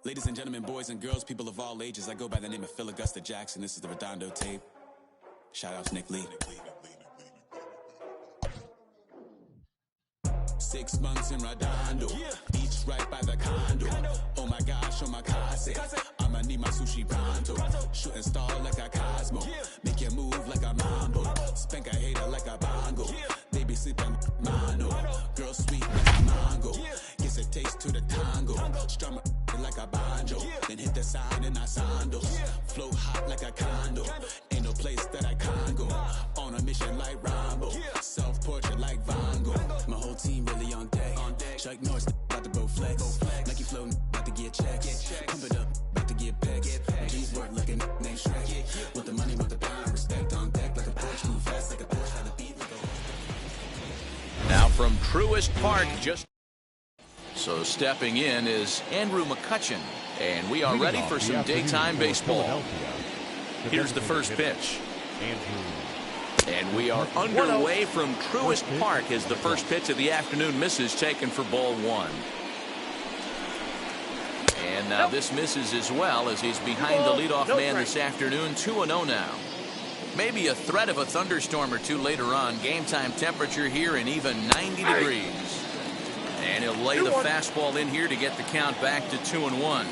Ladies and gentlemen, boys and girls, people of all ages, I go by the name of Phil Augusta Jackson. This is the Redondo tape. Shout out to Nick Lee. 6 months in Redondo, beach right by the condo. Oh my gosh, oh my casa, I'ma need my sushi pronto. Shooting star like a Cosmo, make you move like a mambo. Spank a hater like a bongo, baby sleeping mono. Girl sweet like a mango, gets a taste to the tango. Strum like a banjo, then hit the sign in our sandals. Flow hot like a condo, ain't no place that I can't go. On a mission like Rambo, self-portrait like Van Gogh. My whole team really on deck. Chuck Norris about to go flex. Nike flow about to get checks. Pump it up, about to get pecks. My G's work like a name Shrek. With the money, with the power, respect on deck like a Porsche. Move fast like a Porsche, how the beat like a... Now from Truist Park, So stepping in is Andrew McCutcheon, and we are ready for some daytime baseball. Here's the first pitch. And we are underway from Truist Park as the first pitch of the afternoon misses taken for ball one. And now this misses as well as he's behind the leadoff man this afternoon, 2-0 now. Maybe a threat of a thunderstorm or two later on. Game time temperature here in even 90 degrees. And he'll lay the fastball in here to get the count back to 2-1.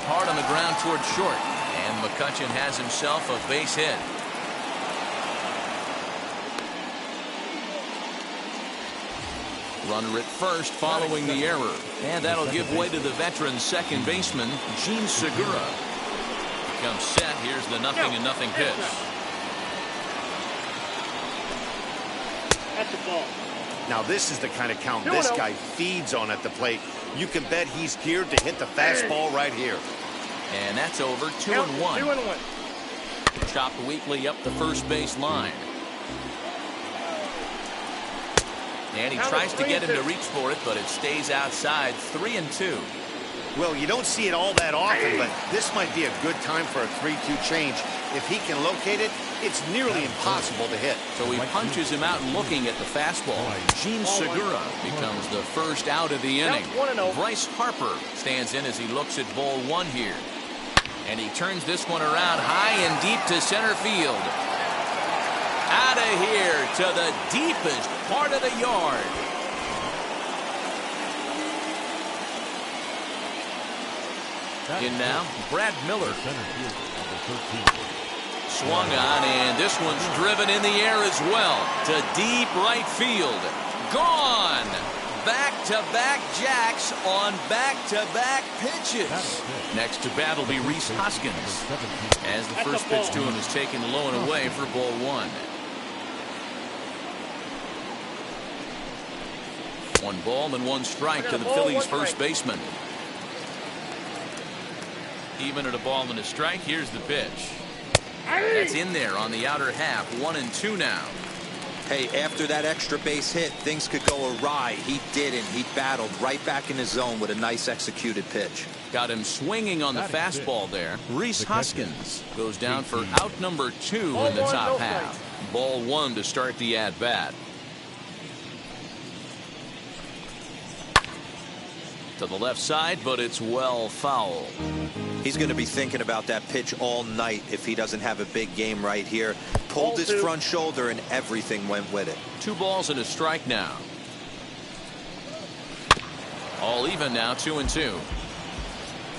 Hard on the ground towards short. And McCutcheon has himself a base hit. Runner at first following the error. And that'll give way to the veteran second baseman, Gene Segura. Comes set. Here's the 0-0 pitch. That's a ball. Now this is the kind of count this guy feeds on at the plate. You can bet he's geared to hit the fastball right here. And that's over. 2-1. 2-1. Chopped weakly up the first base line. And he tries to get him to reach for it, but it stays outside. 3-2. Well, you don't see it all that often, but this might be a good time for a 3-2 change. If he can locate it, it's nearly impossible to hit. So he punches him out looking at the fastball. Gene Segura becomes the first out of the inning. Bryce Harper stands in as he looks at ball one here. And he turns this one around high and deep to center field. Out of here to the deepest part of the yard. In now, Brad Miller. Swung on, and this one's driven in the air as well to deep right field. Gone. Back-to-back jacks on back-to-back pitches. Next to bat will be Rhys Hoskins, as the first pitch to him is taken low and away for ball one. 1 ball and 1 strike to the Phillies' first baseman. Even at a ball and a strike, here's the pitch. That's in there on the outer half. 1-2 now. Hey, after that extra base hit, things could go awry. He didn't. He battled right back in his zone with a nice executed pitch. Got him swinging on the fastball there. Rhys Hoskins goes down for out number 2 in the top half. Ball 1 to start the at-bat. To the left side, but it's well foul. He's going to be thinking about that pitch all night if he doesn't have a big game right here. Pulled his front shoulder and everything went with it. 2 balls and a strike now. All even now, 2-2.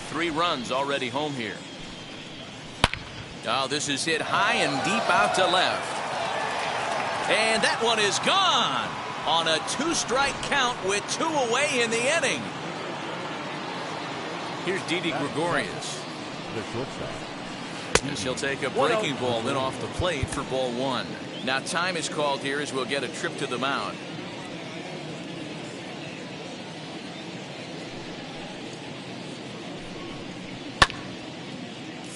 3 runs already home here. Oh, this is hit high and deep out to left. And that one is gone on a 2-strike count with 2 away in the inning. Here's Didi Gregorius. As he'll take a breaking ball then off the plate for ball 1. Now time is called here as we'll get a trip to the mound.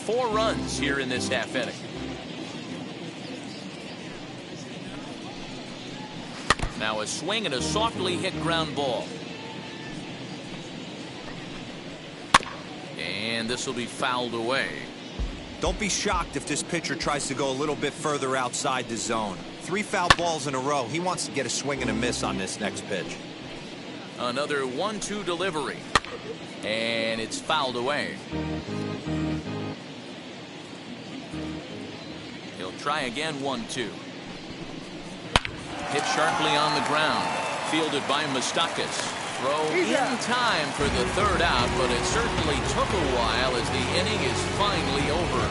Four runs here in this half inning. Now a swing and a softly hit ground ball. And this will be fouled away. Don't be shocked if this pitcher tries to go a little bit further outside the zone. 3 foul balls in a row. He wants to get a swing and a miss on this next pitch. Another 1-2 delivery. And it's fouled away. He'll try again, 1-2. Hit sharply on the ground. Fielded by Moustakas. Throw in time for the third out, but it certainly took a while as the inning is finally over.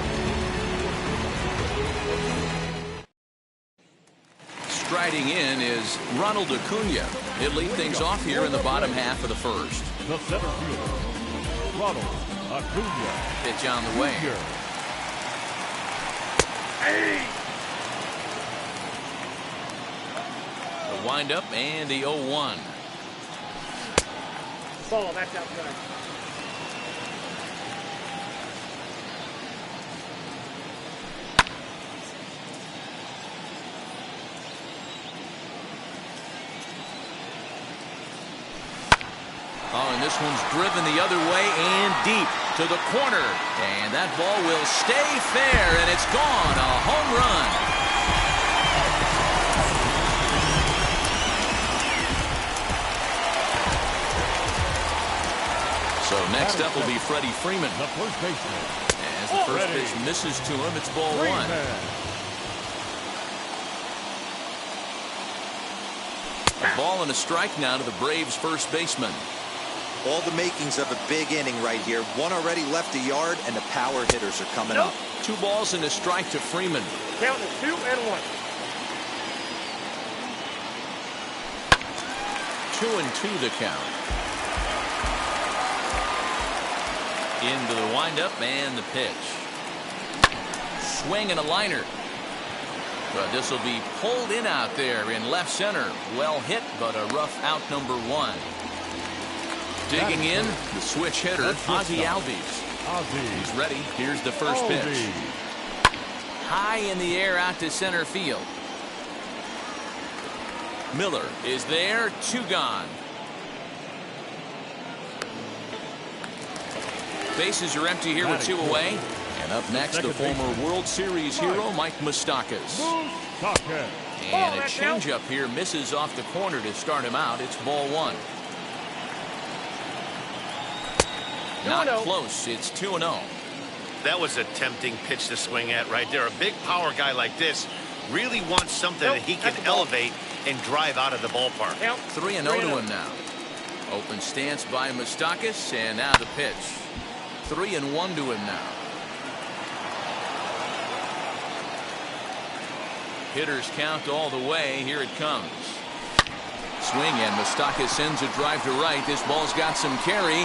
Striding in is Ronald Acuna. He'll lead things off here in the bottom half of the first. The center fielder, Ronald Acuna. Pitch on the way. The windup and the 0-1. Ball, that's outside. Oh, and this one's driven the other way and deep to the corner. And that ball will stay fair, and it's gone. A home run. So next up will be Freddie Freeman. The first baseman. As the first pitch misses to him, it's ball one. A ball and a strike now to the Braves' first baseman. All the makings of a big inning right here. One already left the yard, and the power hitters are coming up. 2 balls and a strike to Freeman. Count is 2 and 1. 2-2 the count. Into the windup and the pitch. Swing and a liner. But this will be pulled in out there in left center. Well hit, but a rough out, number 1. Digging in, the switch hitter, Ozzie Albies. He's ready. Here's the first pitch. High in the air out to center field. Miller is there. 2 gone. Bases are empty here with 2 away. And up next, the former World Series hero, Mike Moustakas. And a changeup here misses off the corner to start him out. It's ball 1. Not close. It's 2-0. That was a tempting pitch to swing at right there. A big power guy like this really wants something that he can elevate and drive out of the ballpark. 3-0 to him now. Open stance by Moustakas, and now the pitch. 3-1 to him now. Hitters count all the way. Here it comes. Swing, and Moustakas sends a drive to right. This ball's got some carry.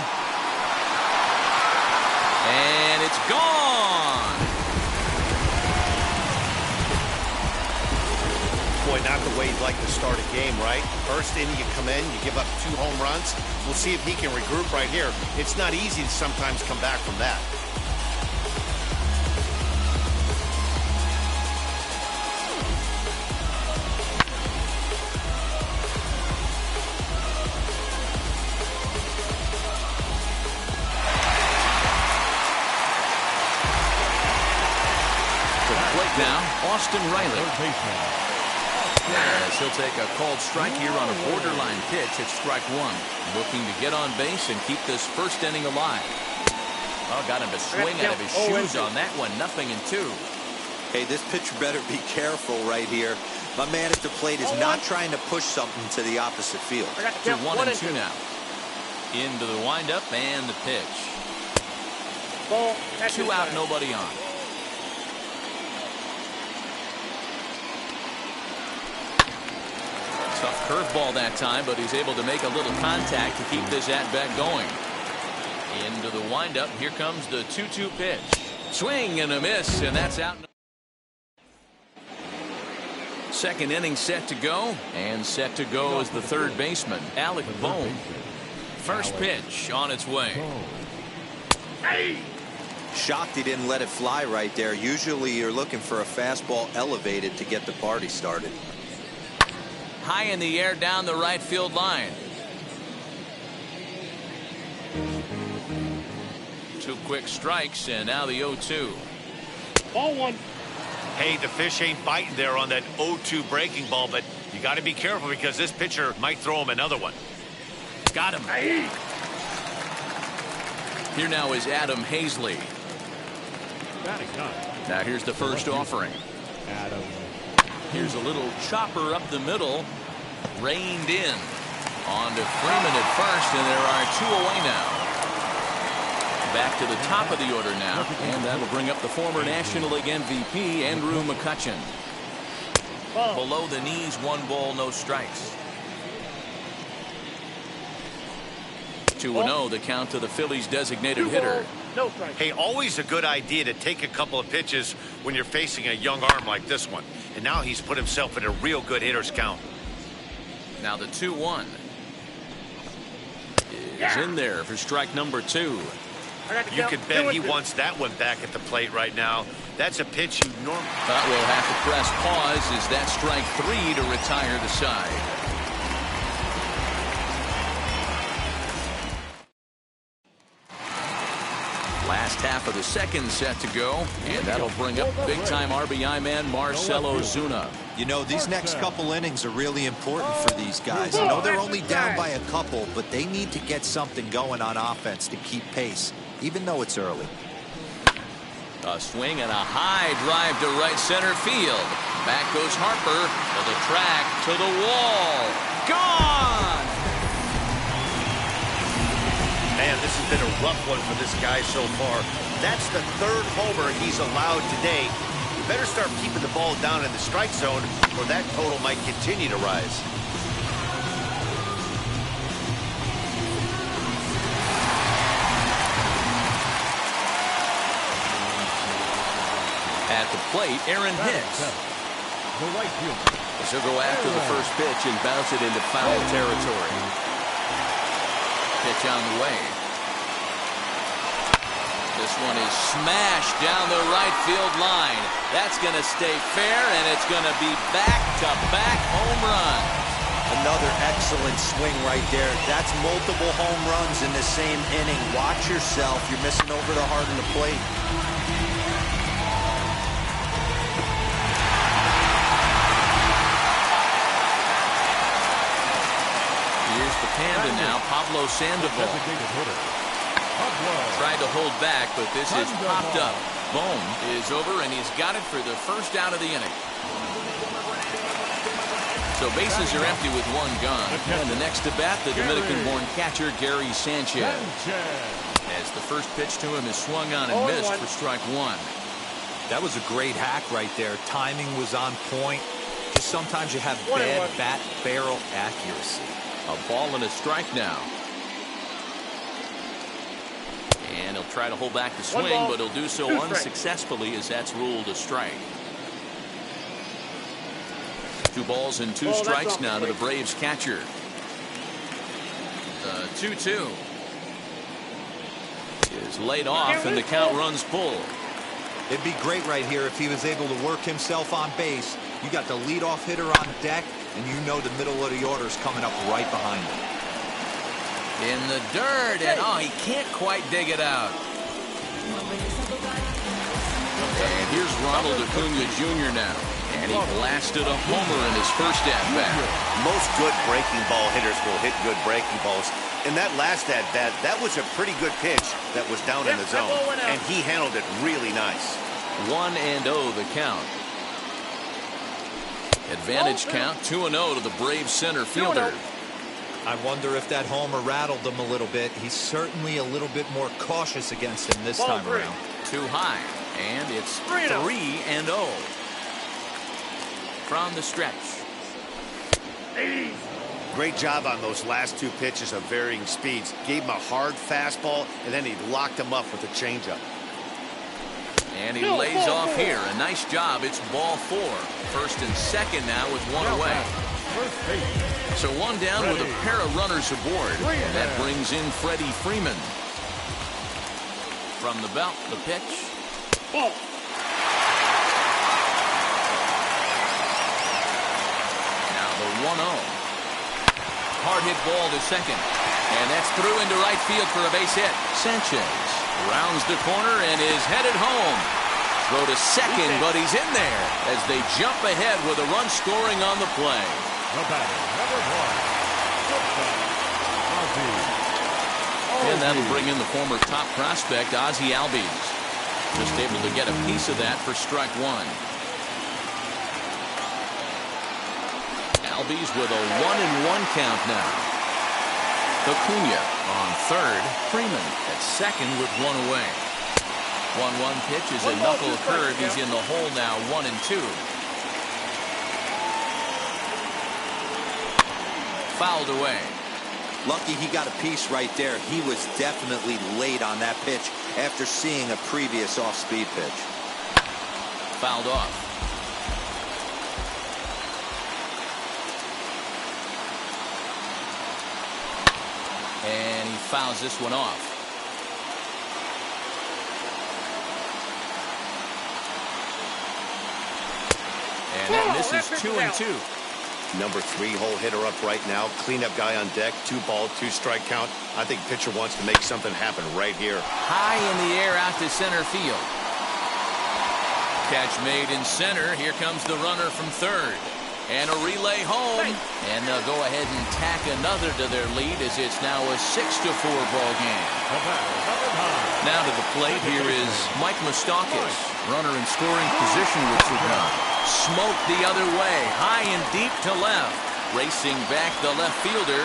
And it's gone. Boy, not the way you'd like to start a game, right? First inning, you come in, you give up 2 home runs. We'll see if he can regroup right here. It's not easy to sometimes come back from that. Now, Austin Riley. As he'll take a called strike here on a borderline pitch at strike 1. Looking to get on base and keep this first inning alive. Oh, got him to swing out of his shoes on that one. 0-2. Hey, this pitcher better be careful right here. My man at the plate is not trying to push something to the opposite field. To 1-2 now. Into the windup and the pitch. 2 out, nobody on. Tough curveball that time, but he's able to make a little contact to keep this at-bat going. Into the windup. Here comes the 2-2 pitch. Swing and a miss, and that's out. Second inning set to go, and set to go is the third baseman, Alec Bohm. First pitch on its way. Shocked he didn't let it fly right there. Usually you're looking for a fastball elevated to get the party started. High in the air down the right field line. 2 quick strikes, and now the 0-2. Ball 1. Hey, the fish ain't biting there on that 0-2 breaking ball, but you got to be careful because this pitcher might throw him another one. Got him. Here now is Adam Hazley. Now here's the first offering. Adam. Here's a little chopper up the middle. Reined in. On to Freeman at first, and there are 2 away now. Back to the top of the order now, and that'll bring up the former National League MVP, Andrew McCutchen. Below the knees, 1 ball, no strikes. 2-0, the count to the Phillies' designated hitter. No strike. Hey, always a good idea to take a couple of pitches when you're facing a young arm like this one. And now he's put himself in a real good hitter's count. Now the 2-1 is in there for strike number 2. You can bet he wants that one back at the plate right now. That's a pitch you normally... But we'll have to press pause as that strike 3 to retire the side. Last half of the second set to go, and that'll bring up big-time RBI man Marcell Ozuna. You know, these next couple innings are really important for these guys. I know they're only down by a couple, but they need to get something going on offense to keep pace, even though it's early. A swing and a high drive to right center field. Back goes Harper to the track, to the wall. Gone! Man, this has been a rough one for this guy so far. That's the 3rd homer he's allowed today. You better start keeping the ball down in the strike zone, or that total might continue to rise. At the plate, Aaron Hicks. The right fielder. He'll go after the first pitch and bounce it into foul territory. Pitch on the way. This one is smashed down the right field line. That's going to stay fair, and it's going to be back-to-back home run. Another excellent swing right there. That's multiple home runs in the same inning. Watch yourself. You're missing over the heart of the plate. Here's the Panda now, Pablo Sandoval. Tried to hold back, but this is popped up. Bohm is over, and he's got it for the first out of the inning. So bases are empty with 1 gone. And the next to bat, the Dominican-born catcher, Gary Sanchez. As the first pitch to him is swung on and missed for strike 1. That was a great hack right there. Timing was on point. Just sometimes you have bad bat barrel accuracy. A ball and a strike now. And he'll try to hold back the swing, but he'll do so unsuccessfully as that's ruled a strike. 2 balls and 2 strikes now to the Braves catcher. The 2-2 is laid off, and the count runs full. It'd be great right here if he was able to work himself on base. You got the leadoff hitter on deck, and you know the middle of the order is coming up right behind him. In the dirt, and he can't quite dig it out. And here's Ronald Acuna Jr. now. And he blasted a homer in his first at-bat. Most good breaking ball hitters will hit good breaking balls. In that last at-bat, that was a pretty good pitch that was down in the zone. And he handled it really nice. 1-0 the count. Advantage count, 2-0 to the Braves center fielder. I wonder if that homer rattled him a little bit. He's certainly a little bit more cautious against him this time around. Too high, and it's 3-0 from the stretch. Great job on those last 2 pitches of varying speeds. Gave him a hard fastball, and then he locked him up with a changeup. And he lays off here. A nice job. It's ball 4. First and second now with 1 away. So 1 down with a pair of runners aboard. And that brings in Freddie Freeman. From the belt, the pitch. Now the 1-0. Hard hit ball to second. And that's through into right field for a base hit. Sanchez rounds the corner and is headed home. Throw to second, but he's in there as they jump ahead with a run scoring on the play. The batter, number 1, And that'll bring in the former top prospect, Ozzie Albies. Just able to get a piece of that for strike one. Albies with a 1-1 count now. Acuna on third. Freeman at second with one away. 1-1 pitch is a knuckle curve. He's in the hole now, 1-2. Fouled away. Lucky he got a piece right there. He was definitely late on that pitch after seeing a previous off-speed pitch. Fouled off. And he fouls this one off. And that misses 2-2. Number 3 hole hitter up right now. Cleanup guy on deck. 2-ball, 2-strike count. I think pitcher wants to make something happen right here. High in the air out to center field. Catch made in center. Here comes the runner from third. And a relay home. And they'll go ahead and tack another to their lead as it's now a 6-4 ball game. Now to the plate, here is Mike Moustakas. Runner in scoring position with Sagan. Smoke the other way, high and deep to left. Racing back the left fielder.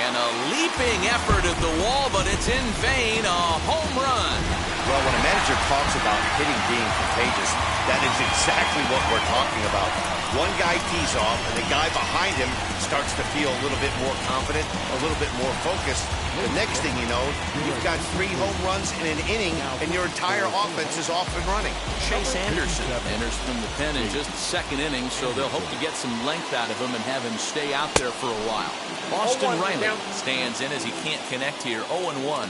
And a leaping effort at the wall, but it's in vain. A home run. Well, when a manager talks about hitting being contagious, that is exactly what we're talking about. One guy tees off, and the guy behind him starts to feel a little bit more confident, a little bit more focused. The next thing you know, you've got 3 home runs in an inning, and your entire offense is off and running. Chase Anderson enters from the pen in just the second inning, so they'll hope to get some length out of him and have him stay out there for a while. Austin Riley stands in as he can't connect here, 0-1.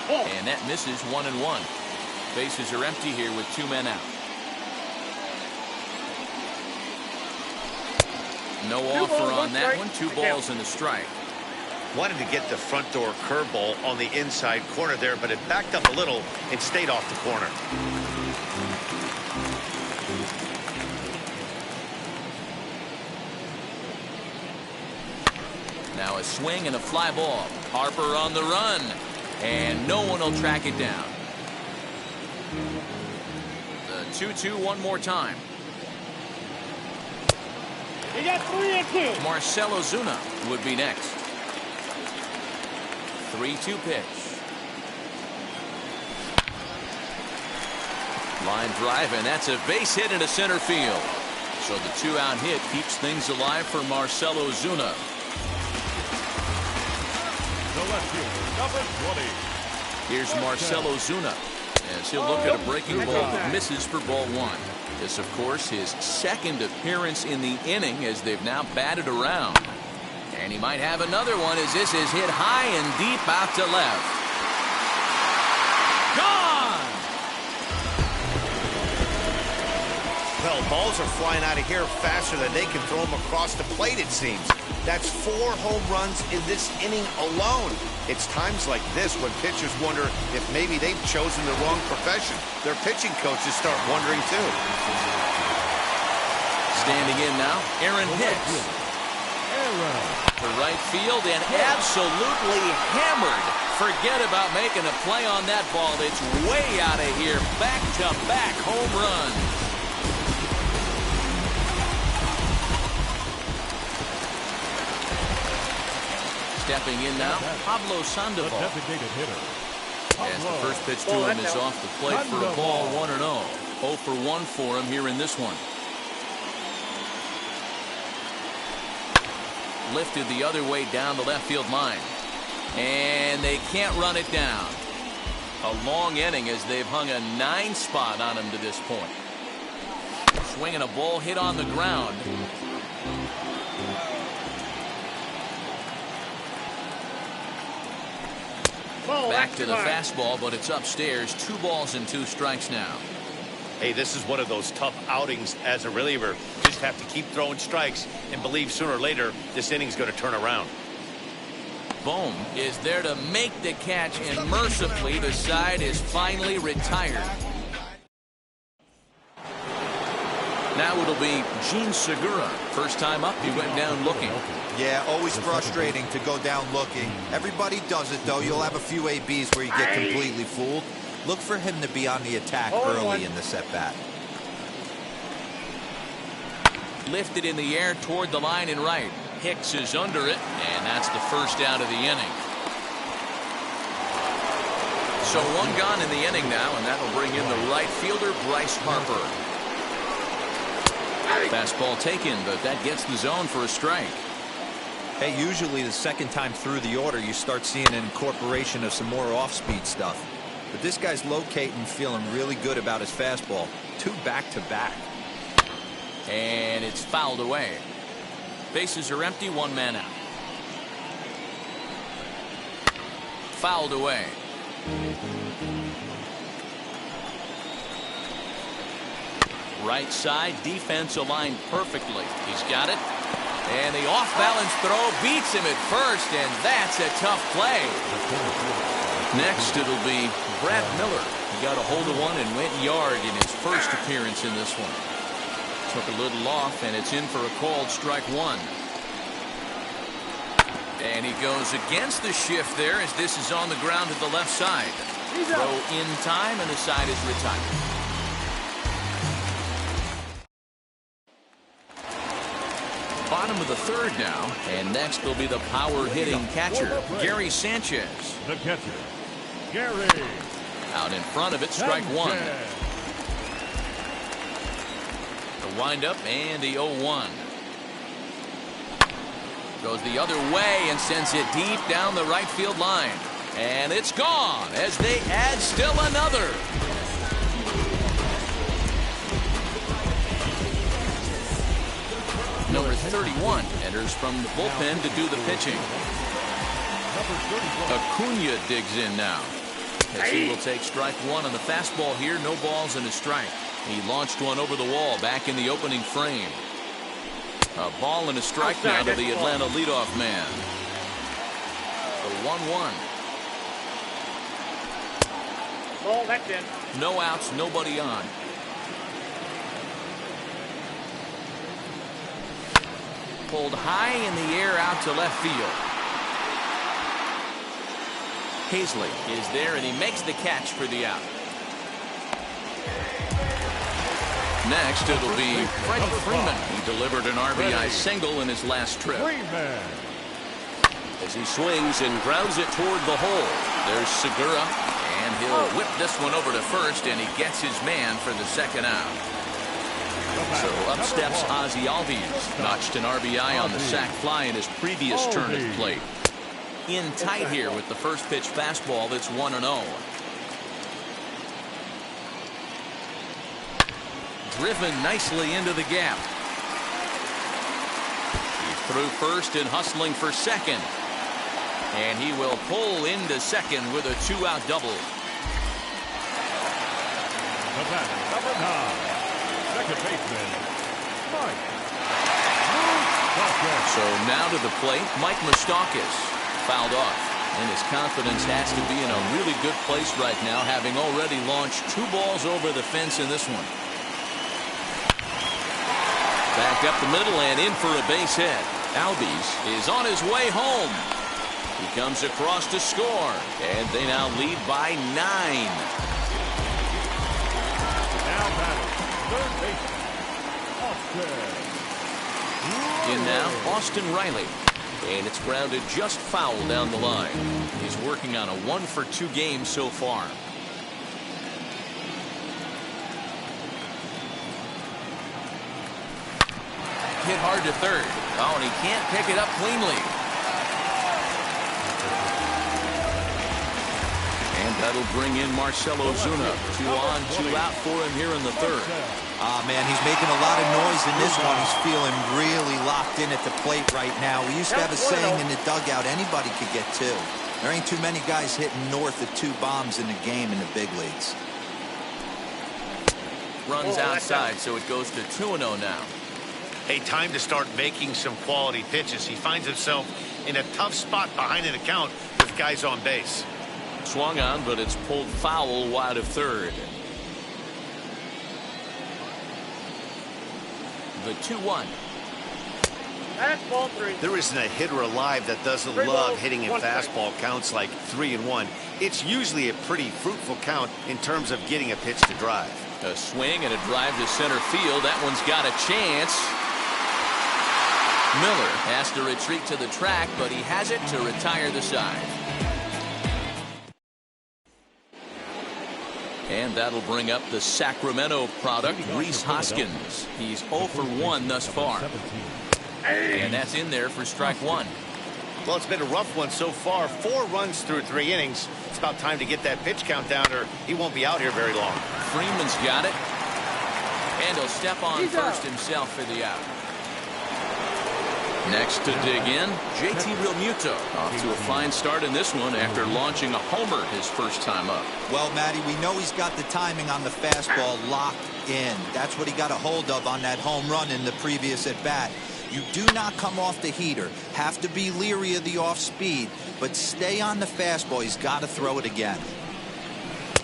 And that misses 1-1. Bases are empty here with 2 men out. No offer on that one. 2 balls and a strike. Wanted to get the front door curveball on the inside corner there, but it backed up a little and stayed off the corner. Now a swing and a fly ball. Harper on the run. And no one will track it down. The 2-2 one more time. You got 3-2. Marcell Ozuna would be next. 3-2 pitch. Line drive, and that's a base hit into center field. So the 2-out hit keeps things alive for Marcell Ozuna. The left fielder, number 20. Here's Marcell Ozuna as he'll look at a breaking ball that misses for ball 1. This, of course, his second appearance in the inning as they've now batted around. And he might have another one as this is hit high and deep out to left. Gone! Well, balls are flying out of here faster than they can throw them across the plate, it seems. That's 4 home runs in this inning alone. It's times like this when pitchers wonder if maybe they've chosen the wrong profession. Their pitching coaches start wondering too. Standing in now, Aaron Hicks. To right field and absolutely hammered. Forget about making a play on that ball. It's way out of here. Back-to-back home runs. Stepping in now, Pablo Sandoval. As the first pitch to him is off the plate for a ball, 1-0. 0 for 1 for him here in this one. Lifted the other way down the left field line. And they can't run it down. A long inning as they've hung a 9 spot on him to this point. Swinging a ball hit on the ground. Back to the fastball, but it's upstairs. 2 balls and 2 strikes now. Hey, this is one of those tough outings as a reliever. Just have to keep throwing strikes and believe sooner or later this inning's going to turn around. Bohm is there to make the catch, and mercifully the side is finally retired. Now it'll be Gene Segura. First time up, he went down looking. Yeah, always frustrating to go down looking. Everybody does it, though. You'll have a few ABs where you get completely fooled. Look for him to be on the attack early in the at-bat. Lifted in the air toward the line and right. Hicks is under it, and that's the first out of the inning. So one gone in the inning now, and that'll bring in the right fielder, Bryce Harper. Fastball taken, but that gets the zone for a strike. Hey, usually the second time through the order, you start seeing an incorporation of some more off-speed stuff. But this guy's locating, feeling really good about his fastball. 2 back-to-back. And it's fouled away. Bases are empty, 1 man out. Fouled away. Right side, defense aligned perfectly. He's got it. And the off-balance throw beats him at first, and that's a tough play. Next, it'll be Brad Miller. He got a hold of one and went yard in his first appearance in this one. Took a little off, and it's in for a called strike 1. And he goes against the shift there as this is on the ground to the left side. Throw in time, and the side is retired. Bottom of the third now, and next will be the power-hitting catcher, Gary Sanchez. The catcher, Gary. Out in front of it, strike 1. The windup and the 0-1. Goes the other way and sends it deep down the right field line. And it's gone as they add still another. Number 31 enters from the bullpen to do the pitching. Acuna digs in now. As he will take strike 1 on the fastball here. No balls and a strike. He launched one over the wall back in the opening frame. A ball and a strike now to the Atlanta leadoff man. The 1-1. Ball, that's in. No outs, nobody on. Pulled high in the air out to left field. Hazley is there, and he makes the catch for the out. Next, it'll be Freddie Freeman. He delivered an RBI single in his last trip. As he swings and grounds it toward the hole. There's Segura, and he'll whip this one over to first, and he gets his man for the second out. So up steps Ozzie Albies. Notched an RBI on the sac fly in his previous turn at the plate. In tight here with the first pitch fastball that's 1-0. Driven nicely into the gap. He's through first and hustling for second. And he will pull into second with a 2-out double. The batter, number 9, second baseman, Mike. So now to the plate, Mike Moustakas. Fouled off, and his confidence has to be in a really good place right now, having already launched 2 balls over the fence in this one. Back up the middle and in for a base hit. Albies is on his way home. He comes across to score, and they now lead by 9. Now batting, third baseman, Austin. In now, Austin Riley. And it's grounded just foul down the line. He's working on a 1-for-2 game so far. Hit hard to third. Oh, and he can't pick it up cleanly. And that'll bring in Marcell Ozuna. 2 on, 2 out for him here in the third. Man, he's making a lot of noise in this one. He's feeling really locked in at the plate right now. We used to have a saying in the dugout, anybody could get 2. There ain't too many guys hitting north of 2 bombs in the game in the big leagues. Runs outside, so it goes to 2-0 now. Hey, time to start making some quality pitches. He finds himself in a tough spot behind an account with guys on base. Swung on, but it's pulled foul wide of third. the 2-1. That's ball 3. There isn't a hitter alive that doesn't love hitting in fastball counts like 3-1. It's usually a pretty fruitful count in terms of getting a pitch to drive. A swing and a drive to center field. That one's got a chance. Miller has to retreat to the track, but he has it to retire the side. And that'll bring up the Sacramento product, Rhys Hoskins. He's 0 for 1 thus far. And that's in there for strike 1. Well, it's been a rough one so far. 4 runs through 3 innings. It's about time to get that pitch count down, or he won't be out here very long. Freeman's got it. And he'll step on first himself for the out. Next to dig in, JT Realmuto. Off to a fine start in this one after launching a homer his first time up. Well, Matty, we know he's got the timing on the fastball locked in. That's what he got a hold of on that home run in the previous at-bat. You do not come off the heater. Have to be leery of the off speed, but stay on the fastball. He's got to throw it again.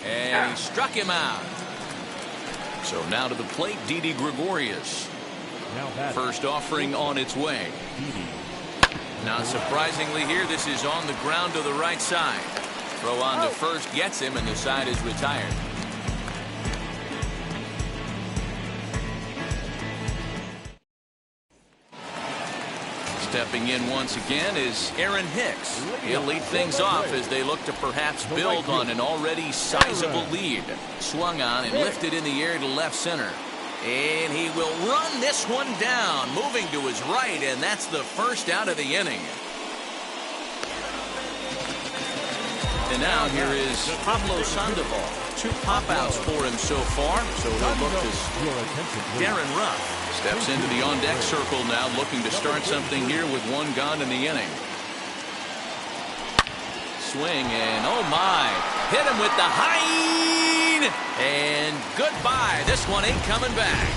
And he struck him out. So now to the plate, Didi Gregorius. First offering on its way. Not surprisingly here, this is on the ground to the right side. Throw on to first gets him, and the side is retired. Stepping in once again is Aaron Hicks. He'll lead things off as they look to perhaps build on an already sizable lead. Swung on and lifted in the air to left center. And he will run this one down, moving to his right, and that's the first out of the inning. And now here is Pablo Sandoval. 2 pop-outs for him so far, so he'll look as Darren Ruff steps into the on-deck circle now, looking to start something here with 1 gone in the inning. Swing, and oh my, hit him with the high, and goodbye. This one ain't coming back.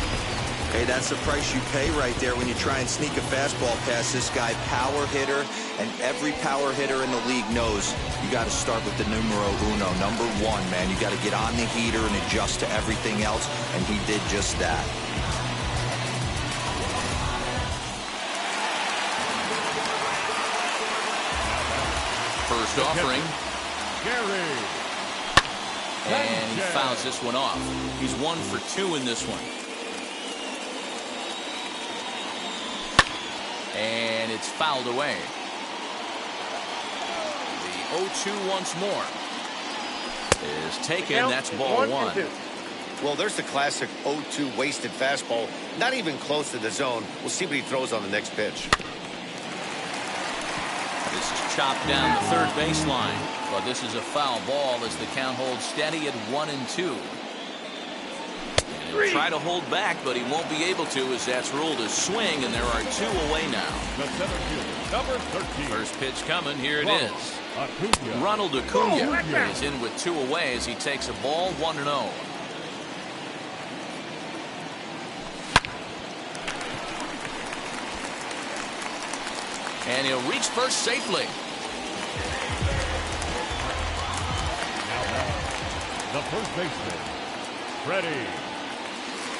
Hey, that's the price you pay right there when you try and sneak a fastball past this guy. Power hitter, and every power hitter in the league knows you got to start with the numero uno, number 1, man. You got to get on the heater and adjust to everything else, and he did just that. First offering. And he fouls this one off. He's 1 for 2 in this one. And it's fouled away. The 0-2 once more is taken. That's ball 1. Well, there's the classic 0-2 wasted fastball. Not even close to the zone. We'll see what he throws on the next pitch. This is chopped down the third baseline, but this is a foul ball as the count holds steady at 1-2. He'll try to hold back, but he won't be able to, as that's ruled a swing, and there are 2 away now. Number 13. First pitch coming. Here it is. Ronald Acuna is in with 2 away as he takes a ball 1-0. And he'll reach first safely. The first baseman, Freddie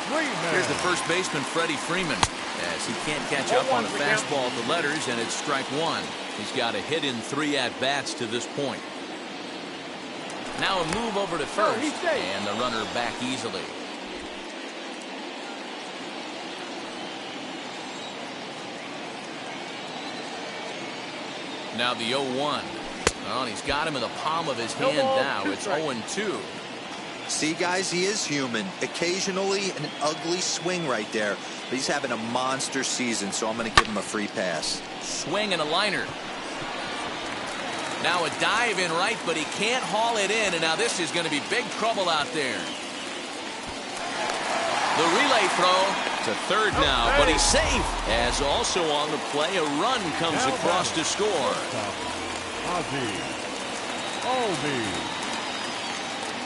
Freeman. Here's the first baseman, Freddie Freeman, as he can't catch up on a fastball at the letters, and it's strike 1. He's got a hit in 3 at-bats to this point. Now a move over to first, and the runner back easily. Now the 0-1. Well, and he's got him in the palm of his hand now. It's 0-2. See, guys, he is human. Occasionally an ugly swing right there, but he's having a monster season, so I'm going to give him a free pass. Swing and a liner. Now a dive in right, but he can't haul it in, and now this is going to be big trouble out there. The relay throw to third now, but he's safe. As also on the play, a run comes across to score.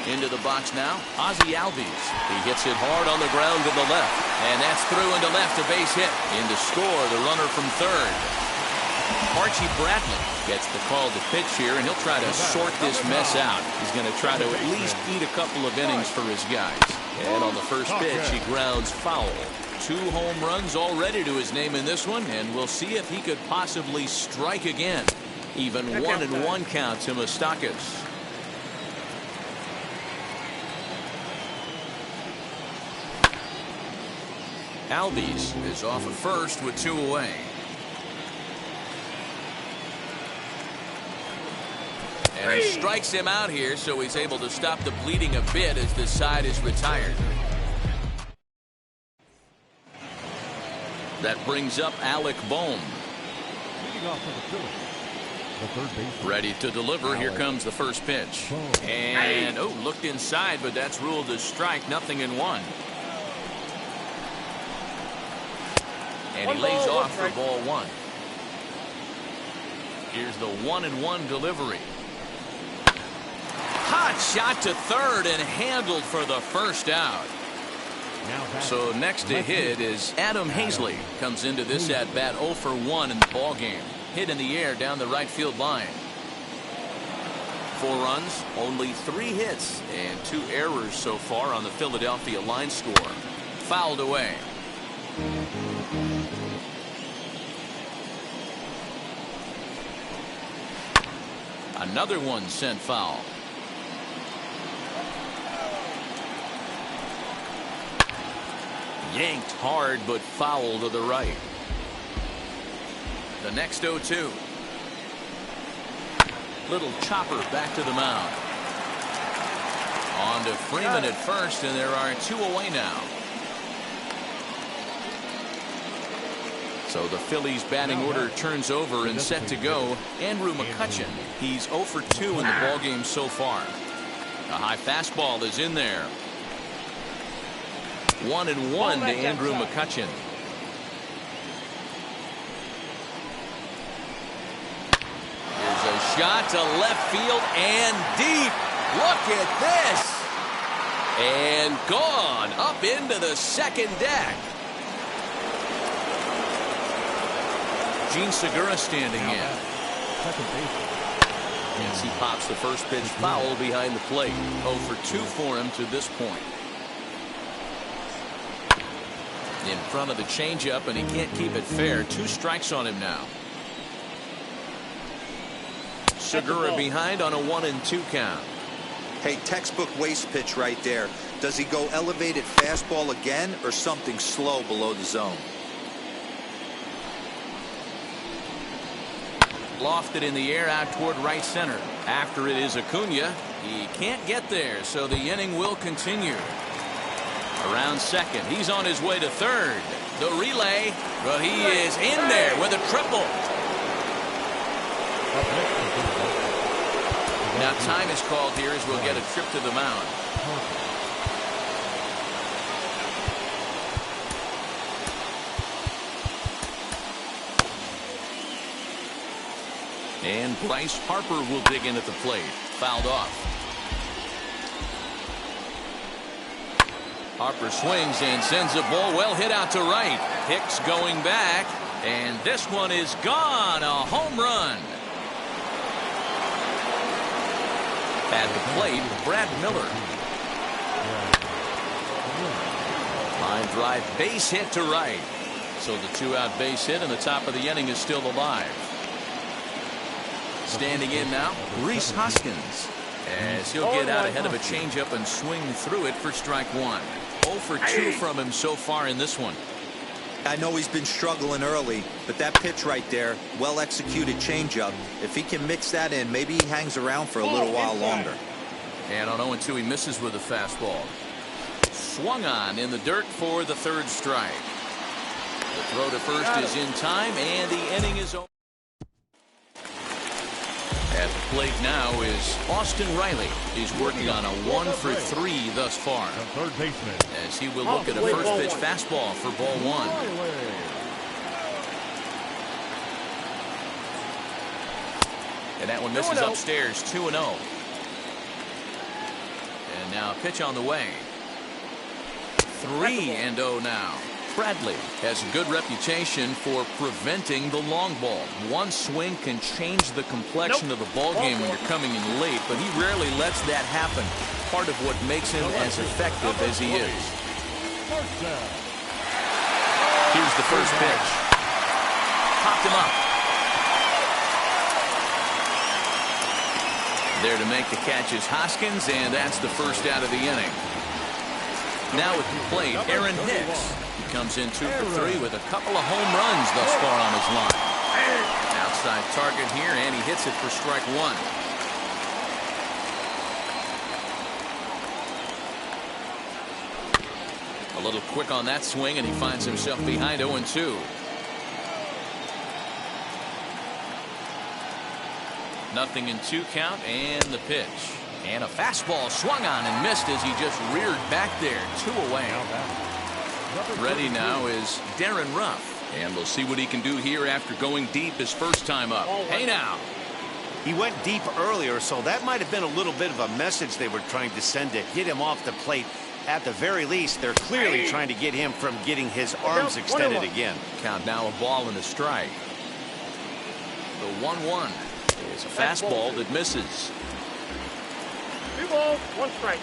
Into the box now, Ozzie Albies. He hits it hard on the ground to the left, and that's through into left, a base hit. In to score, the runner from third. Archie Bradley gets the call to pitch here, and he'll try to sort this mess out. He's going to try to at least eat a couple of innings for his guys. And on the first pitch, he grounds foul. 2 home runs already to his name in this one, and we'll see if he could possibly strike again. Even 1-1 count to Moustakas. Albies is off at first with 2 away. And he strikes him out here, so he's able to stop the bleeding a bit as this side is retired. That brings up Alec Bohm. Leading off for the Phillies, the third baseman. Ready to deliver. Here comes the first pitch. And, oh, looked inside, but that's ruled as strike. 0-1. And he lays off for ball 1. Here's the 1-1 delivery. Hot shot to third and handled for the first out. So next to hit is Adam Hazley. Comes into this at bat 0 for 1 in the ball game. Hit in the air down the right field line. 4 runs, only 3 hits, and 2 errors so far on the Philadelphia line score. Fouled away. Another one sent foul. Yanked hard, but foul to the right. The next 0-2. Little chopper back to the mound. On to Freeman at first, and there are 2 away now. So the Phillies batting order turns over and set to go. Andrew McCutchen. He's 0 for 2 in the ballgame so far. A high fastball is in there. 1-1 to Andrew McCutchen. Here's a shot to left field and deep. Look at this. And gone up into the second deck. Gene Segura standing in. As he pops the first pitch foul behind the plate. 0 for 2 for him to this point. In front of the changeup, and he can't keep it fair. 2 strikes on him now. Segura behind on a 1-2 count. Hey, textbook waste pitch right there. Does he go elevated fastball again or something slow below the zone? Lofted in the air out toward right center. After it is Acuna. He can't get there, so the inning will continue. Around second. He's on his way to third. The relay, but he is in there with a triple. Now time is called here as we'll get a trip to the mound. And Bryce Harper will dig in at the plate. Fouled off. Harper swings and sends a ball well hit out to right. Hicks going back, and this one is gone. A home run. At the plate, Brad Miller. Line drive base hit to right. So the 2-out base hit, and the top of the inning is still alive. Standing in now, Rhys Hoskins, as he'll get out ahead of a changeup and swing through it for strike 1. 0 for 2 from him so far in this one. I know he's been struggling early, but that pitch right there, well executed changeup. If he can mix that in, maybe he hangs around for a little while longer. And on 0-2, he misses with a fastball. Swung on in the dirt for the 3rd strike. The throw to first is in time, and the inning is over. At the plate now is Austin Riley. He's working on a 1 for 3 thus far. The third baseman. As he will look at a first pitch fastball for ball 1. And that one misses upstairs. 2-0. And now a pitch on the way. 3-0 now. Bradley has a good reputation for preventing the long ball. One swing can change the complexion of the ball game when you're coming in late, but he rarely lets that happen. Part of what makes him as effective as he is. Here's the first pitch. Popped him up. There to make the catch is Hoskins, and that's the first out of the inning. Now at the plate, Aaron Hicks. He comes in 2 for 3 with a couple of home runs thus far on his line. Outside target here, and he hits it for strike 1. A little quick on that swing, and he finds himself behind 0-2. Nothing in 2 count, and the pitch. And a fastball swung on and missed as he just reared back there. 2 away. Ready now is Darren Ruff. And we'll see what he can do here after going deep his first time up. Hey now. He went deep earlier, so that might have been a little bit of a message they were trying to send to hit him off the plate. At the very least, they're clearly trying to get him from getting his arms extended again. Count now a ball and a strike. The 1-1 is a fastball that misses. 2 balls, 1 strike.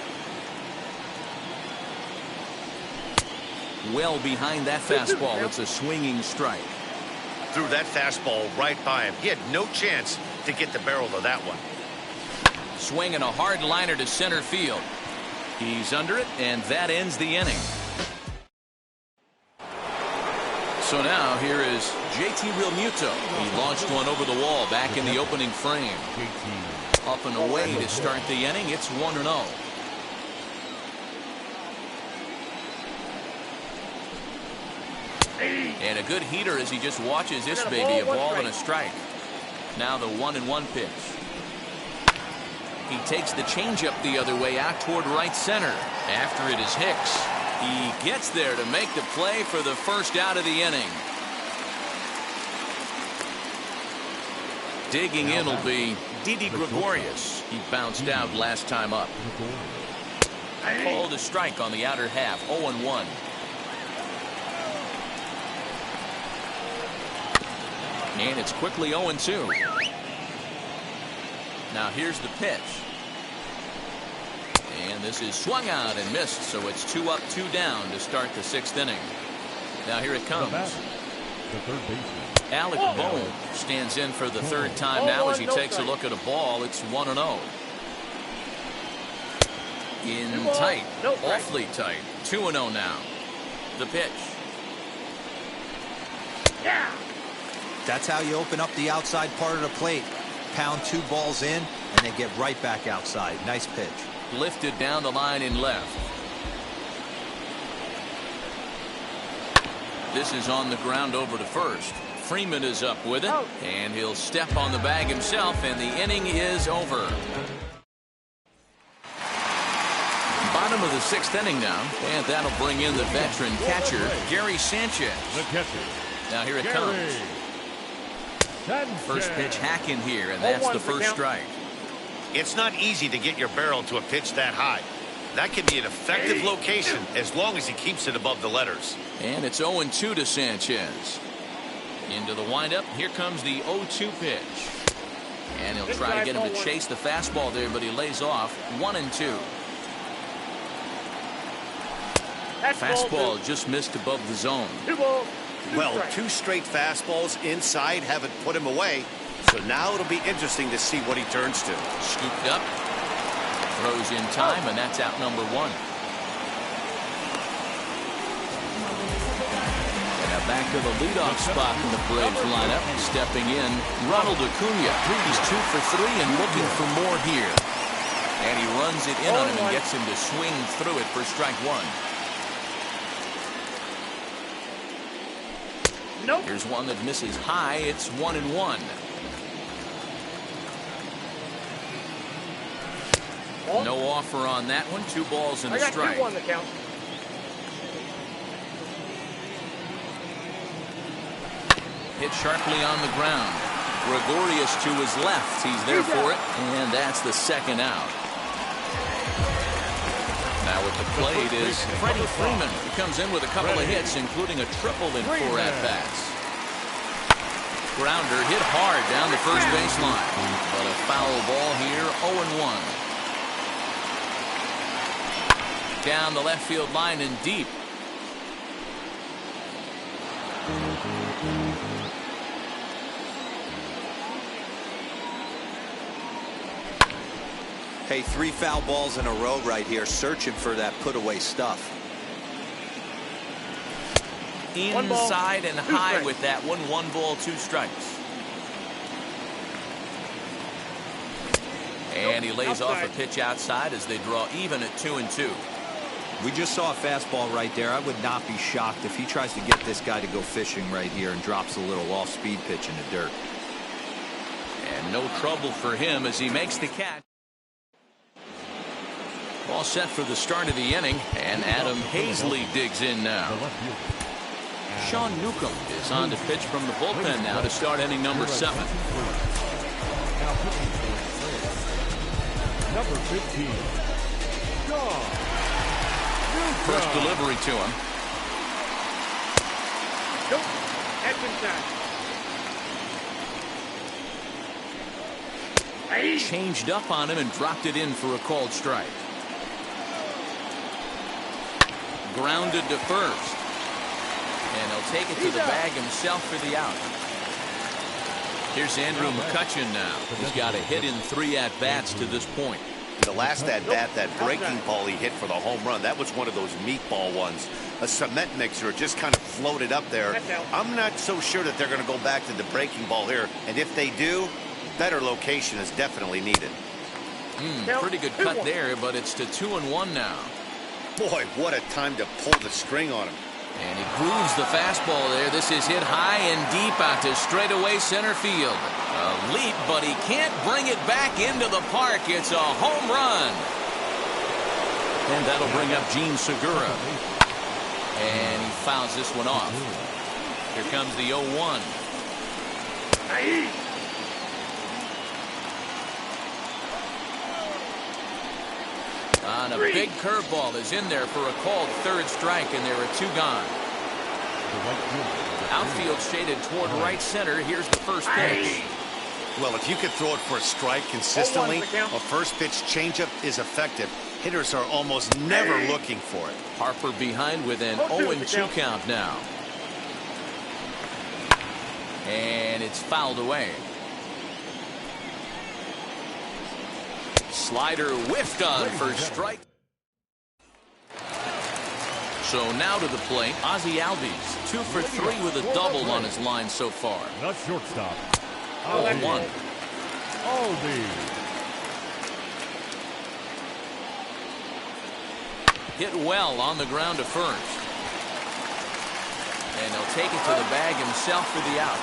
Well behind that fastball. It's a swinging strike. Threw that fastball right by him. He had no chance to get the barrel of that one. Swinging a hard liner to center field. He's under it, and that ends the inning. So now here is JT Realmuto. He launched one over the wall back in the opening frame. Up and away to start the inning. It's 1-0. And a good heater as he just watches this baby. A ball and a strike. Now the 1-1 pitch. He takes the changeup the other way out toward right center. After it is Hicks. He gets there to make the play for the first out of the inning. Digging in will be Didi Gregorius. He bounced out last time up. Called a strike on the outer half. 0-1. And it's quickly 0-2. Now here's the pitch. And this is swung out and missed, so it's 2 up, 2 down to start the 6th inning. Now here it comes. Alec Bohm stands in for the 3rd time now as he takes a look at a ball. It's 1-0. In tight, awfully tight. 2-0 now. The pitch. Yeah. That's how you open up the outside part of the plate. Pound 2 balls in, and they get right back outside. Nice pitch. Lifted down the line in left. This is on the ground over to first. Freeman is up with it, and he'll step on the bag himself, and the inning is over. Bottom of the 6th inning now, and that'll bring in the veteran catcher, Gary Sanchez. The catcher. Now here it comes. First pitch hack in here, and that's the first strike. It's not easy to get your barrel to a pitch that high. That can be an effective location as long as he keeps it above the letters. And it's 0-2 to Sanchez. Into the windup. Here comes the 0-2 pitch. And he'll try to get him to chase the fastball there, but he lays off. 1-2. Fastball just missed above the zone. 2 balls. Well, 2 straight fastballs inside haven't put him away. So now it'll be interesting to see what he turns to. Scooped up. Throws in time, and that's out number 1. And now back to the leadoff spot in the Braves lineup. Stepping in, Ronald Acuna. He's 2 for 3 and looking for more here. And he runs it in on him and gets him to swing through it for strike 1. Nope. Here's one that misses high. It's 1-1. No offer on that one. 2 balls and a strike. I got 2 on the count. Hit sharply on the ground. Gregorius to his left. He's there for it, and that's the 2nd out. Now at the plate is Freddie Freeman. He comes in with a couple of hits, including a triple in 4 at-bats. Grounder hit hard down the first baseline, but a foul ball here. 0-1. Down the left field line and deep. Hey, 3 foul balls in a row right here, searching for that put-away stuff. Inside and high with that one. 1 ball, 2 strikes. And he lays off a pitch outside as they draw even at 2-2. We just saw a fastball right there. I would not be shocked if he tries to get this guy to go fishing right here and drops a little off-speed pitch in the dirt. And no trouble for him as he makes the catch. All set for the start of the inning, and Adam Hazley digs in now. Sean Newcomb is on to pitch from the bullpen now to start inning number 7. Number 15, Sean. First delivery to him. Nope. That's inside. Changed up on him and dropped it in for a called strike. Grounded to first. And he'll take it to the bag himself for the out. Here's Andrew McCutchen now. He's got a hit in 3 at-bats to this point. The last at-bat, that breaking ball he hit for the home run, that was one of those meatball ones. A cement mixer just kind of floated up there. I'm not so sure that they're going to go back to the breaking ball here. And if they do, better location is definitely needed. Pretty good cut there, but it's to 2-1 now. Boy, what a time to pull the string on him. And he grooves the fastball there. This is hit high and deep out to straightaway center field. A leap, but he can't bring it back into the park. It's a home run. And that'll bring up Gene Segura. And he fouls this one off. Here comes the 0-1. On a big curveball is in there for a called 3rd strike, and there are 2 gone. Outfield shaded toward right center. Here's the first pitch. Well, if you could throw it for a strike consistently, a first pitch changeup is effective. Hitters are almost never looking for it. Harper behind with an 0-2 count now. And it's fouled away. Slider whiffed on for strike. So now to the plate, Ozzie Albies, 2 for 3 with a double on his line so far. The shortstop, 0-1. Albies. Hit well on the ground to first. And he'll take it to the bag himself for the out.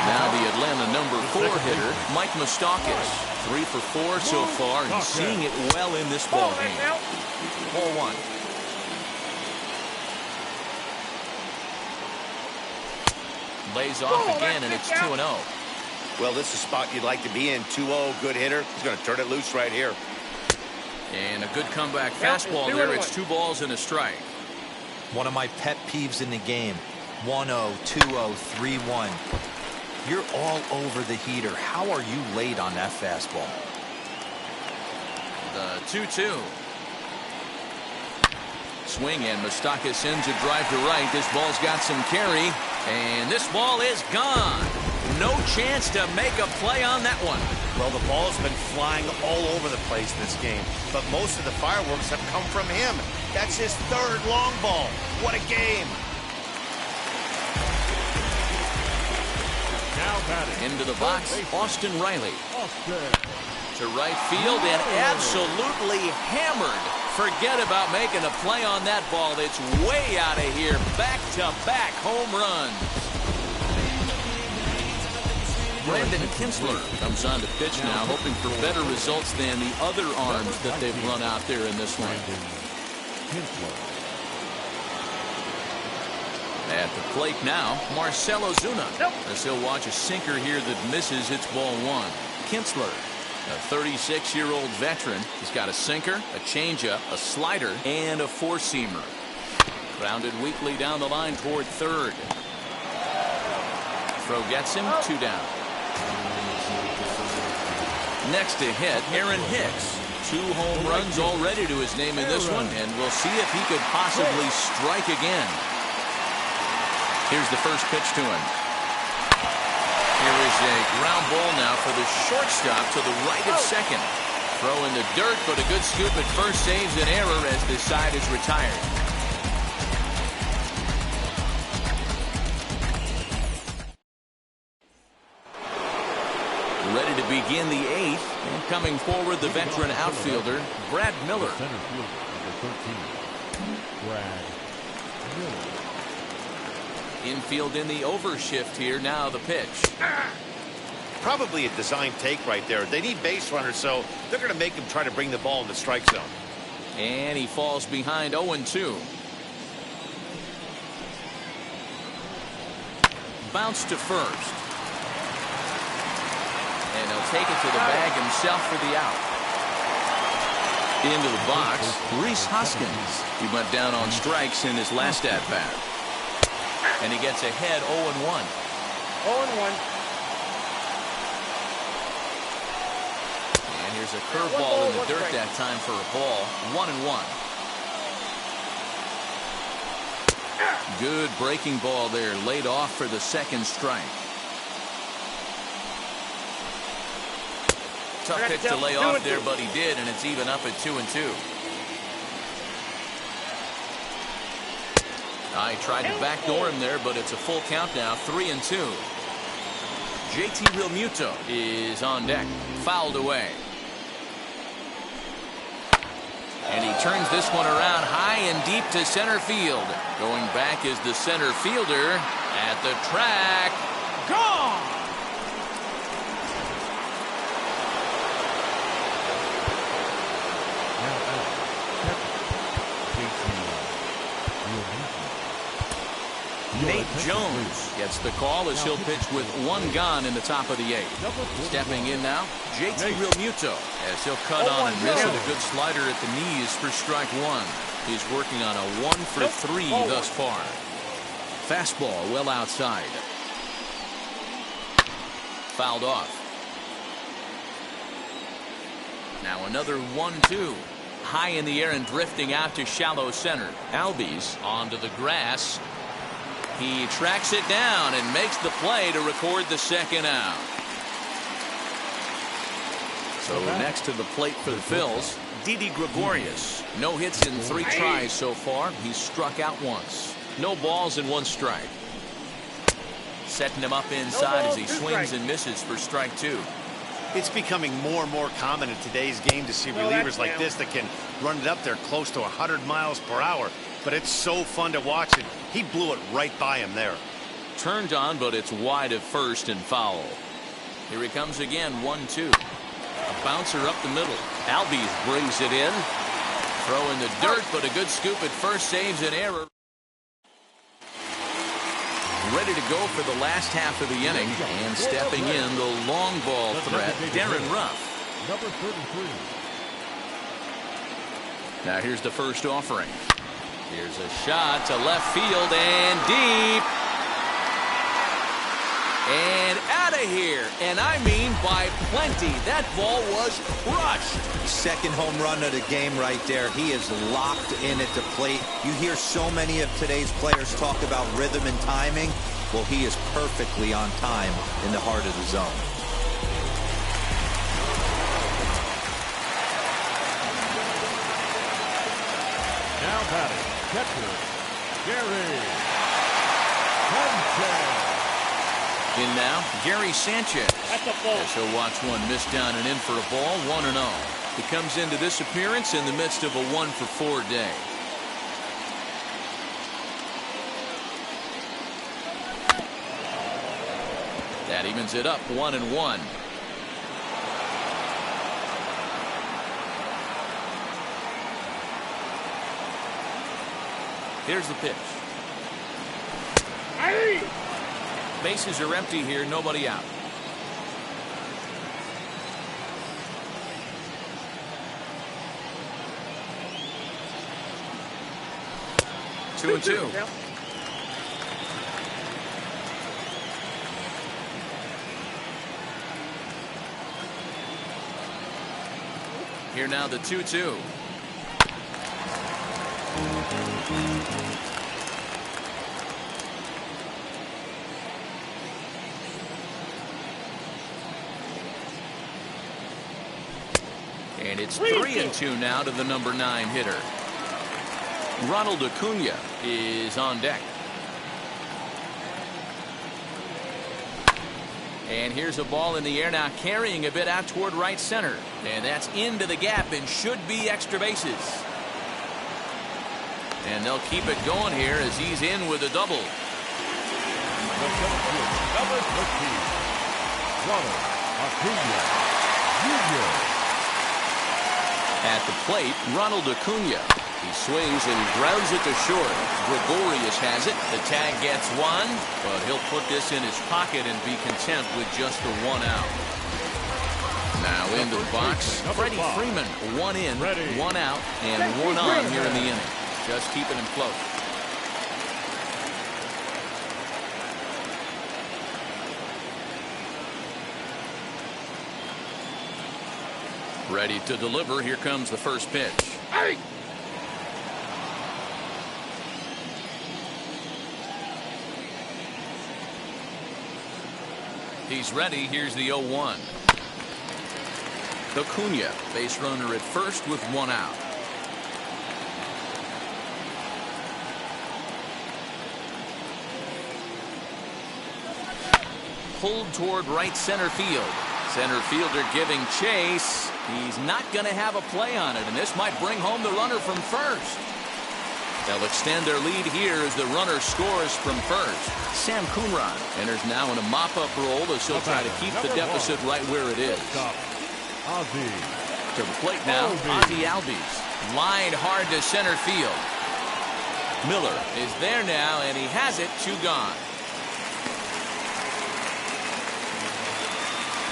Now the Atlanta number 4 hitter, Mike Moustakas. 3 for 4 so far. He's seeing it well in this ball game. 4-1. Lays off again, and it's 2-0. Well, this is a spot you'd like to be in. 2-0, good hitter. He's going to turn it loose right here. And a good comeback fastball there. It's 2 balls and a strike. One of my pet peeves in the game. 1-0, 2-0, 3-1. You're all over the heater. How are you late on that fastball? The 2-2. Swing, and Moustakas sends a drive to right. This ball's got some carry, and this ball is gone. No chance to make a play on that one. Well, the ball's been flying all over the place this game, but most of the fireworks have come from him. That's his 3rd long ball. What a game. Now batting. Into the box, Austin Riley. To right field, and absolutely hammered. Forget about making a play on that ball. It's way out of here. Back-to-back home runs. Brandon Kinsler comes on to pitch now, hoping for better results than the other arms that they've run out there in this one. At the plate now, Marcell Ozuna. As he'll watch a sinker here that misses. It's ball 1. Kinsler, a 36-year-old veteran. He's got a sinker, a changeup, a slider, and a 4-seamer. Grounded weakly down the line toward 3rd. Throw gets him, 2 down. Next to hit, Aaron Hicks. 2 home runs already to his name in this one, and we'll see if he could possibly strike again. Here's the first pitch to him. Here is a ground ball now for the shortstop to the right of second. Throw in the dirt, but a good scoop at first saves an error as this side is retired. Ready to begin the eighth, and coming forward, the veteran outfielder, Brad Miller. Center fielder, number 13, Brad Miller. Infield in the overshift here. Now the pitch. Probably a design take right there. They need base runners, so they're going to make him try to bring the ball in the strike zone. And he falls behind 0-2. Bounce to first. And he'll take it to the bag himself for the out. Into the box, Rhys Hoskins. He went down on strikes in his last at-bat. And he gets ahead 0-1. 0-1. And here's a curveball in the dirt that time for a ball. 1-1. Good breaking ball there, laid off for the second strike. Tough pitch to lay off there, but he did, and it's even up at 2-2. I tried to backdoor him there, but it's a full count now, 3-2. JT Realmuto is on deck, fouled away. And he turns this one around high and deep to center field. Going back is the center fielder at the track. Gone! Nate Jones gets the call as he'll pitch with one gone in the top of the eighth. Stepping in now, JT Realmuto as he'll cut on and miss it. A good slider at the knees for strike one. He's working on a 1-for-3 thus far. Fastball well outside. Fouled off. Now another 1-2. High in the air and drifting out to shallow center. Albies onto the grass. He tracks it down and makes the play to record the second out. So next to the plate for the Phils, Didi Gregorius. No hits in 3 tries so far. He's struck out once. No balls and 1 strike. Setting him up inside as he swings and misses for strike 2. It's becoming more and more common in today's game to see relievers like this that can run it up there close to 100 miles per hour. But it's so fun to watch it. He blew it right by him there. Turned on, but it's wide at first and foul. Here he comes again, 1-2. A bouncer up the middle. Albies brings it in. Throw in the dirt, but a good scoop at first saves an error. Ready to go for the last half of the inning. And stepping in, the long ball threat, Darren Ruff. Number 33. Now here's the first offering. Here's a shot to left field and deep. And out of here. And I mean by plenty. That ball was crushed. Second home run of the game right there. He is locked in at the plate. You hear so many of today's players talk about rhythm and timing. Well, he is perfectly on time in the heart of the zone. Now batting, catcher, Gary Sanchez. In now, Gary Sanchez. As he'll watch one miss down and in for a ball, 1-0. He comes into this appearance in the midst of a 1-for-4 day. That evens it up, 1-1. Here's the pitch. Bases are empty here, nobody out. Two and two. Here now the 2-2. And it's 3-2 now to the number 9 hitter. Ronald Acuna is on deck. And here's a ball in the air now, carrying a bit out toward right center. And that's into the gap and should be extra bases. And they'll keep it going here as he's in with a double. Number 15, Ronald Acuna Jr. At the plate, Ronald Acuna. He swings and grounds it to short. Gregorius has it. The tag gets one, but he'll put this in his pocket and be content with just the 1 out. Now into the box, Freddie Freeman. 1 in, 1 out, and 1 on here in the inning. Just keeping him close. Ready to deliver. Here comes the first pitch. Hey! He's ready. Here's the 0-1. Acuna, base runner at first with 1 out. Pulled toward right center field. Center fielder giving chase. He's not going to have a play on it, and this might bring home the runner from first. They'll extend their lead here as the runner scores from first. Sam Coonrod enters now in a mop-up role as he'll try to keep the deficit right where it is. To the plate now, Ozzie Albies. Lined hard to center field. Miller is there now, and he has it. 2 gone.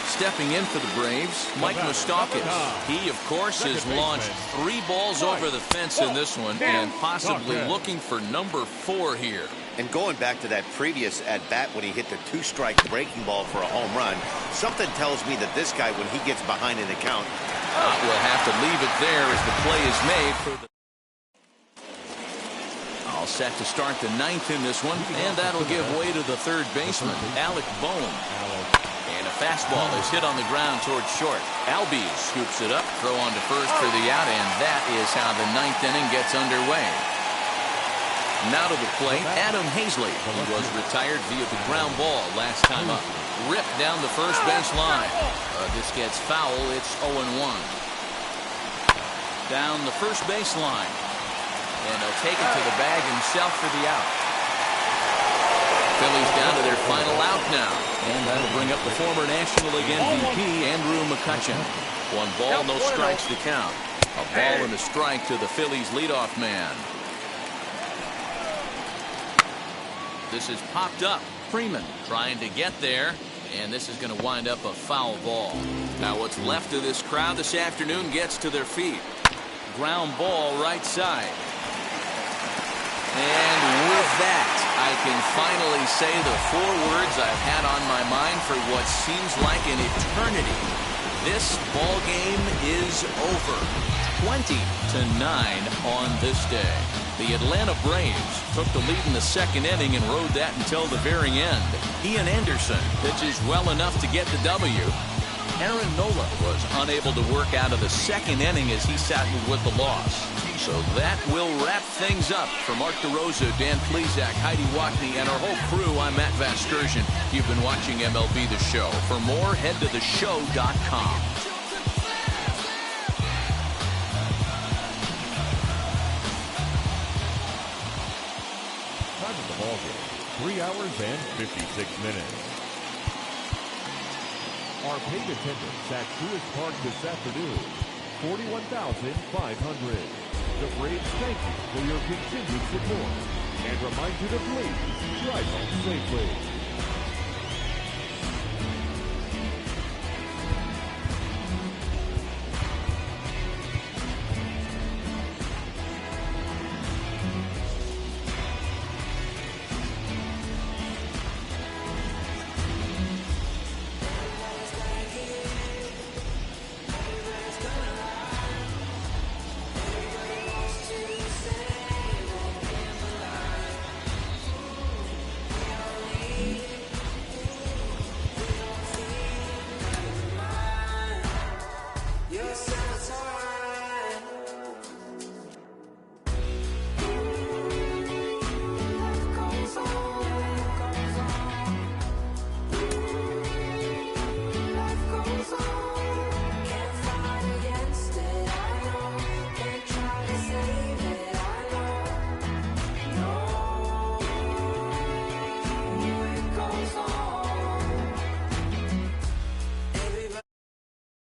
Stepping in for the Braves, Mike Moustakas. He, of course, has launched 3 balls over the fence in this one and possibly looking for number 4 here. And going back to that previous at-bat when he hit the 2-strike breaking ball for a home run, something tells me that this guy, when he gets behind in the count, will have to leave it there as the play is made for the... All set to start the 9th in this one, and that'll give way to the third baseman, Alec Bohm. And a fastball is hit on the ground towards short. Albies scoops it up, throw on to first for the out, and that is how the 9th inning gets underway. Now to the plate, Adam Hazley. He was retired via the ground ball last time up. Ripped down the first base line. This gets foul. It's 0-1. Down the first base line. And he'll take it to the bag himself for the out. Phillies down to their final out now. And that'll bring up the former National League MVP, Andrew McCutchen. 1 ball, no strikes to count. A ball and a strike to the Phillies leadoff man. This is popped up. Freeman trying to get there. And this is going to wind up a foul ball. Now what's left of this crowd this afternoon gets to their feet. Ground ball right side. And with that, I can finally say the 4 words I've had on my mind for what seems like an eternity. This ball game is over. 20-9 on this day. The Atlanta Braves took the lead in the 2nd inning and rode that until the very end. Ian Anderson pitches well enough to get the W. Aaron Nola was unable to work out of the 2nd inning as he sat with the loss. So that will wrap things up. For Mark DeRosa, Dan Plesac, Heidi Watney, and our whole crew, I'm Matt Vasgersian. You've been watching MLB The Show. For more, head to theshow.com. Time of the ball game, 3 hours and 56 minutes. Our paid attendance at Truist Park this afternoon, 41,500. The Braves thank you for your continued support and remind you to please drive home safely.